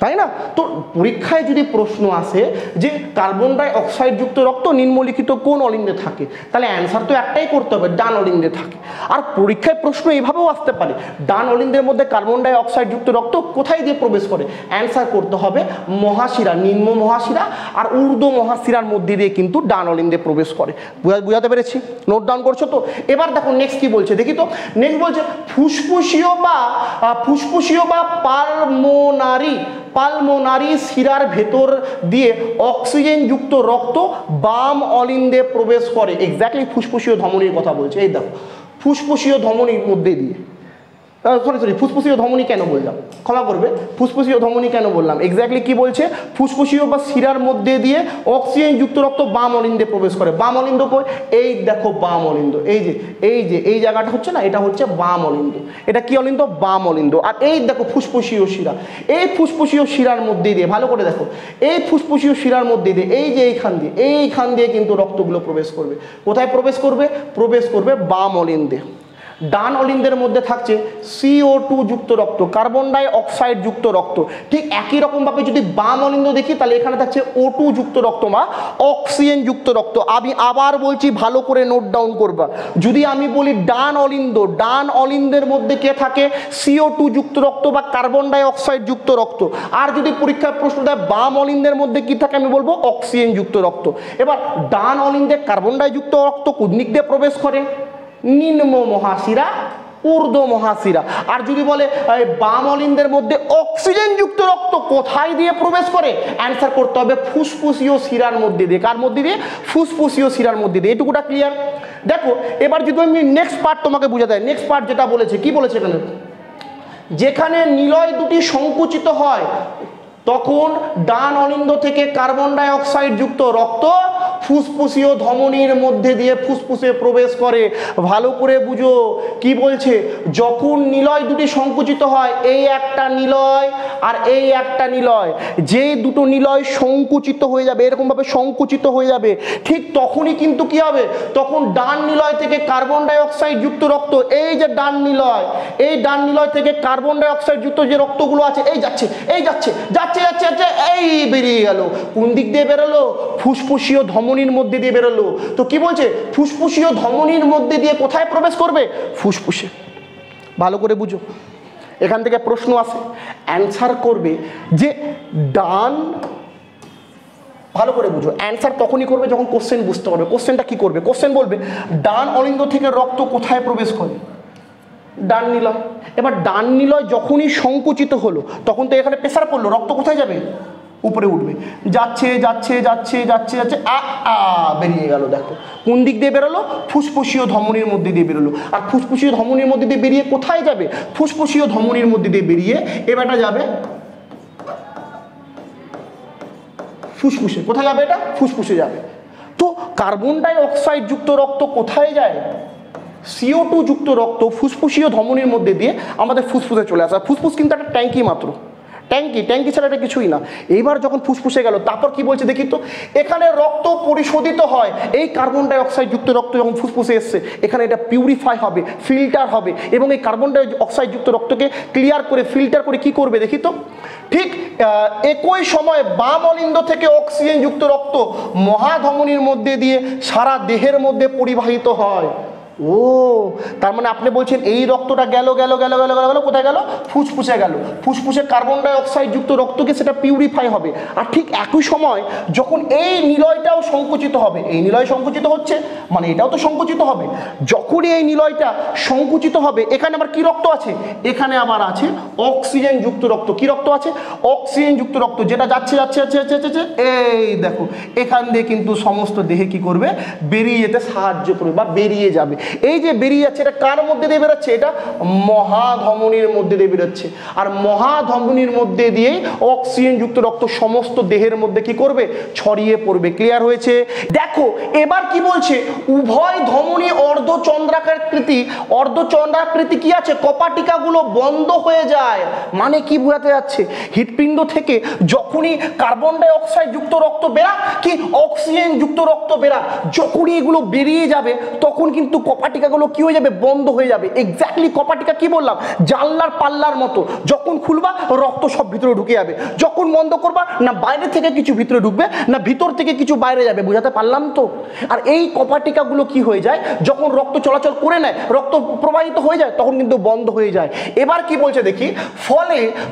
তাই না? তো পরীক্ষায় যদি প্রশ্ন আসে যে কার্বন ডাই অক্সাইড যুক্ত রক্ত নিম্নলিখিত কোন অলিন্দে থাকে, তাহলে অ্যান্সার তো একটাই করতে হবে, ডান অলিন্দে থাকে। আর পরীক্ষায় প্রশ্ন এভাবেও আসতে পারে, ডান অলিন্দের মধ্যে কার্বন ডাই অক্সাইড যুক্ত রক্ত কোথায় দিয়ে প্রবেশ করে, অ্যান্সার করতে হবে মহাশিরা, নিম্ন মহাশিরা আর ঊর্ধ্ব মহাশিরার মধ্যে দিয়ে কিন্তু ডান অলিন্দে প্রবেশ করে। বুঝাতে পেরেছি? নোট ডাউন করছো তো? এবার দেখো নেক্সট কি বলছে দেখি তো। নেক্সট বলছে ফুসফুসীয় বা পালমোনারি শিরার ভেতর দিয়ে অক্সিজেন যুক্ত রক্ত বাম অলিন্দে প্রবেশ করে। এক্স্যাক্টলি ফুসফুসীয় ধমনীর কথা বলছে। এই দেখো, ফুসফুসীয় ধমনীর মধ্যে দিয়ে, সরি ফুসফুসীয় ধমনী কেন বললাম, ক্ষমা করবে, ফুসফুসীয় ধমনী কেন বললাম, এক্স্যাক্টলি কি বলছে, ফুসফুসীয় বা শিরার মধ্যে দিয়ে অক্সিজেন যুক্ত রক্ত বাম অলিন্দে প্রবেশ করে। বাম অলিন্দ কই, এই দেখো বাম অলিন্দ, এই জায়গাটা হচ্ছে না, এটা হচ্ছে বাম অলিন্দ। এটা কি অলিন্দ, বাম অলিন্দ। আর এই দেখো ফুসফুসীয় শিরা, এই ফুসফুসীয় শিরার মধ্যে দিয়ে, ভালো করে দেখো, এই ফুসফুসীয় শিরার মধ্যে দিয়ে, এই যে এইখান দিয়ে কিন্তু রক্তগুলো প্রবেশ করবে। কোথায় প্রবেশ করবে, প্রবেশ করবে বাম অলিন্দে। ডান অলিন্দের মধ্যে থাকছে CO2 যুক্ত রক্ত, কার্বন ডাই অক্সাইড যুক্ত রক্ত। ঠিক একই রকমভাবে যদি বাম অলিন্দ দেখি, তাহলে এখানে থাকছে O2 যুক্ত রক্ত বা অক্সিজেন যুক্ত রক্ত। আমি আবার বলছি, ভালো করে নোট ডাউন করবা। যদি আমি বলি ডান অলিন্দের মধ্যে কে থাকে, CO2 যুক্ত রক্ত বা কার্বন ডাই অক্সাইড যুক্ত রক্ত। আর যদি পরীক্ষার প্রশ্ন দেয় বাম অলিন্দের মধ্যে কি থাকে, আমি বলবো অক্সিজেন যুক্ত রক্ত। এবার ডান অলিন্দে কার্বন ডাই যুক্ত রক্ত কোন দিক দিয়ে প্রবেশ করে, নিম্ন মহাশিরা, ঊর্ধ্ব মহাশিরা। আর যদি বলে বাম অলিন্দের মধ্যে অক্সিজেন যুক্ত রক্ত কোথায় দিয়ে প্রবেশ করে, অ্যান্সার করতে হবে ফুসফুসীয় শিরার মধ্যে দিয়ে। কার মধ্যে দিয়ে, ফুসফুসীয় শিরার মধ্যে দিয়ে। এটুকুটা ক্লিয়ার? দেখো এবার যদি আমি নেক্সট পার্ট তোমাকে বুঝাতে হয়, নেক্সট পার্ট যেটা বলেছে, কি বলেছে এখানে, যেখানে নিলয় দুটি সংকুচিত হয় তখন ডান অলিন্দ থেকে কার্বন ডাই অক্সাইড যুক্ত রক্ত ফুসফুসীয় ধমনীর মধ্যে দিয়ে ফুসফুসে প্রবেশ করে। ভালো করে বুঝো কি বলছে, যখন নিলয় দুটি সংকুচিত হয়, এই একটা নিলয় আর এই একটা নিলয়, যে দুটো নিলয় সংকুচিত হয়ে যাবে, এরকমভাবে সংকুচিত হয়ে যাবে, ঠিক তখনই কিন্তু কি হবে, তখন ডান নিলয় থেকে কার্বন ডাই অক্সাইড যুক্ত রক্ত, এই যে ডান নিলয়, এই ডান নিলয় থেকে কার্বন ডাই অক্সাইড যুক্ত যে রক্তগুলো আছে, এই যাচ্ছে এই বেরিয়ে গেল। কোন দিক দিয়ে বেরোলো, ফুসফুসীয় ধমনীর মধ্যে দিয়ে বেরোলো। তো কি বলছে, ফুসফুসীয় ধমনীর মধ্যে দিয়ে কোথায় প্রবেশ করবে, ফুসফুসে। ভালো করে বুঝো, এখান থেকে প্রশ্ন আসে, অ্যান্সার করবে যে ডান, ভালো করে বুঝো, অ্যান্সার তখনই করবে যখন কোশ্চেন বুঝতে পারবে। কোশ্চেনটা কি করবে, কোশ্চেন বলবে ডান অলিন্দ থেকে রক্ত কোথায় প্রবেশ করে, ডান নিলয়। এবার ডান নিলয় যখনই সংকুচিত হলো, তখন তো এখানে প্রেসার পড়লো, রক্ত কোথায় যাবে, উপরে উঠবে, যাচ্ছে যাচ্ছে যাচ্ছে যাচ্ছে যাচ্ছে বেরিয়ে গেল। দেখো কোন দিক দিয়ে বেরোলো? ফুসফুসীয় ধমনীর মধ্যে দিয়ে বেরোলো। আর ফুসফুসীয় ধমনীর মধ্যে দিয়ে বেরিয়ে কোথায় যাবে? ফুসফুসীয় ধমনীর মধ্যে দিয়ে বেরিয়ে এবারটা যাবে ফুসফুসে। কোথায় যাবে এটা? ফুসফুসে যাবে। তো কার্বন ডাই অক্সাইড যুক্ত রক্ত কোথায় যায়? CO2 যুক্ত রক্ত ফুসফুসীয় ধমনীর মধ্যে দিয়ে আমাদের ফুসফুসে চলে আসে। ফুসফুস কিন্তু একটা ট্যাঙ্কি মাত্র, ট্যাঙ্কি ছাড়া এটা কিছুই না। এইবার যখন ফুসফুসে গেল তারপর কি বলছে দেখি তো, এখানে রক্ত পরিশোধিত হয়। এই কার্বন ডাই অক্সাইড যুক্ত রক্ত যখন ফুসফুসে এসছে এখানে এটা পিউরিফাই হবে, ফিল্টার হবে, এবং এই কার্বন ডাই অক্সাইড যুক্ত রক্তকে ক্লিয়ার করে ফিল্টার করে কি করবে দেখি তো। ঠিক একই সময় বাম অলিন্দ থেকে অক্সিজেন যুক্ত রক্ত মহাধমনীর মধ্যে দিয়ে সারা দেহের মধ্যে পরিবাহিত হয়। ও তার মানে আপনি বলছেন এই রক্তটা গেল গেল গেল গেল গেল গেল কোথায় গেল? ফুসফুসে গেল। ফুসফুসে কার্বন ডাই অক্সাইড যুক্ত রক্তকে সেটা পিউরিফাই হবে। আর ঠিক একই সময় যখন এই নিলয়টাও সংকুচিত হবে, এই নিলয় সংকুচিত হচ্ছে মানে এটাও তো সংকুচিত হবে। যখনই এই নিলয়টা সংকুচিত হবে এখানে আবার কি রক্ত আছে? এখানে আবার আছে অক্সিজেন যুক্ত রক্ত। কি রক্ত আছে? অক্সিজেন যুক্ত রক্ত, যেটা যাচ্ছে যাচ্ছে যাচ্ছে যাচ্ছে এই দেখো এখান দিয়ে কিন্তু সমস্ত দেহে কি করবে? বেরিয়ে যেতে সাহায্য করবে বা বেরিয়ে যাবে। এই যে বেরিয়ে যাচ্ছে এটা কার মধ্যে দিয়ে বেরোচ্ছে? এটা মহাধমনীর মধ্যে দিয়ে বেরোচ্ছে। আর মহাধমনীর মধ্যে দিয়েই অক্সিজেন যুক্ত রক্ত সমস্ত দেহের মধ্যে কি করবে? ছড়িয়ে পড়বে। ক্লিয়ার হয়েছে? দেখো এবার কি বলছে, উভয় ধমনী অর্ধচন্দ্রাকৃতি কি আছে? কপাটিকাগুলো বন্ধ হয়ে যায়। মানে কি বোঝাতে যাচ্ছে? হৃৎপিণ্ড থেকে যখনই কার্বন ডাই অক্সাইড যুক্ত রক্ত বেরা কি অক্সিজেন যুক্ত রক্ত বেরা, যখনই এগুলো বেরিয়ে যাবে তখন কিন্তু কপাটিকাগুলো কি হয়ে যাবে? বন্ধ হয়ে যাবে। এক্স্যাক্টলি কপাটিকা কি বললাম? জানলার পাল্লার মতো। যখন খুলবা রক্ত সব ভিতরে ঢুকে যাবে, যখন বন্ধ করবা না বাইরে থেকে কিছু ভিতরে ঢুকবে না ভিতর থেকে কিছু বাইরে যাবে। বুঝাতে পারলাম তো? আর এই কপাটিকাগুলো কি হয়ে যায়? যখন রক্ত চলাচল করে নেয়, রক্ত প্রবাহিত হয়ে যায়, তখন কিন্তু বন্ধ হয়ে যায়। এবার কি বলছে দেখি,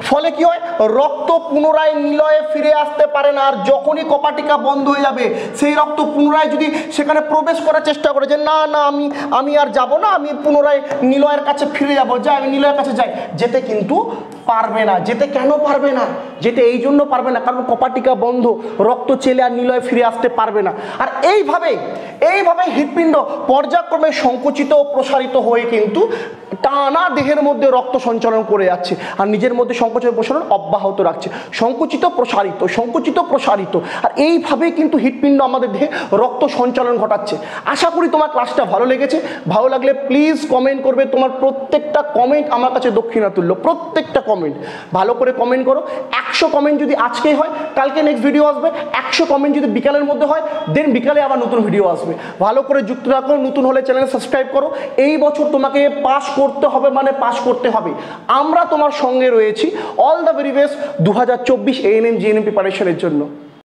ফলে কি হয়? রক্ত পুনরায় নিলয়ে ফিরে আসতে পারে না। আর যখনই কপাটিকা বন্ধ হয়ে যাবে সেই রক্ত পুনরায় যদি সেখানে প্রবেশ করার চেষ্টা করে যে না না আমি আর যাব না, আমি পুনরায় নিলয়ের কাছে ফিরে যাবো, যাই আমি নিলয়ের কাছে যাই, যেতে কিন্তু পারবে না। যেতে কেন পারবে না? যেতে এই জন্য পারবে না কারণ কপাটিকা বন্ধ, রক্ত চেলে আর নিলয়ে ফিরে আসতে পারবে না। আর এইভাবে হৃৎপিণ্ড পর্যায়ক্রমে সংকুচিত ও প্রসারিত হয়ে কিন্তু টানা দেহের মধ্যে রক্ত সঞ্চালন করে যাচ্ছে আর নিজের মধ্যে সংকোচন প্রসারণ অব্যাহত রাখছে। সংকুচিত প্রসারিত। আর এইভাবেই কিন্তু হৃৎপিণ্ড আমাদের দেহে রক্ত সঞ্চালন ঘটাচ্ছে। আশা করি তোমার ক্লাসটা ভালো লেগেছে। ভালো লাগলে প্লিজ কমেন্ট করবে। তোমার প্রত্যেকটা কমেন্ট আমার কাছে দক্ষিণাতুল্য। প্রত্যেকটা কমেন্ট ভালো করে কমেন্ট করো। 100 কমেন্ট যদি আজকেই হয় কালকে নেক্সট ভিডিও আসবে। 100 কমেন্ট যদি বিকালের মধ্যে হয় দেন বিকালে আবার নতুন ভিডিও আসবে। ভালো করে যুক্ত রাখো। নতুন হলে চ্যানেল সাবস্ক্রাইব করো। এই বছর তোমাকে পাস করতে হবে মানে পাস করতে হবে। আমরা তোমার সঙ্গে রয়েছি। All the very best 2024 ANM GNM প্রিপারেশনের জন্য।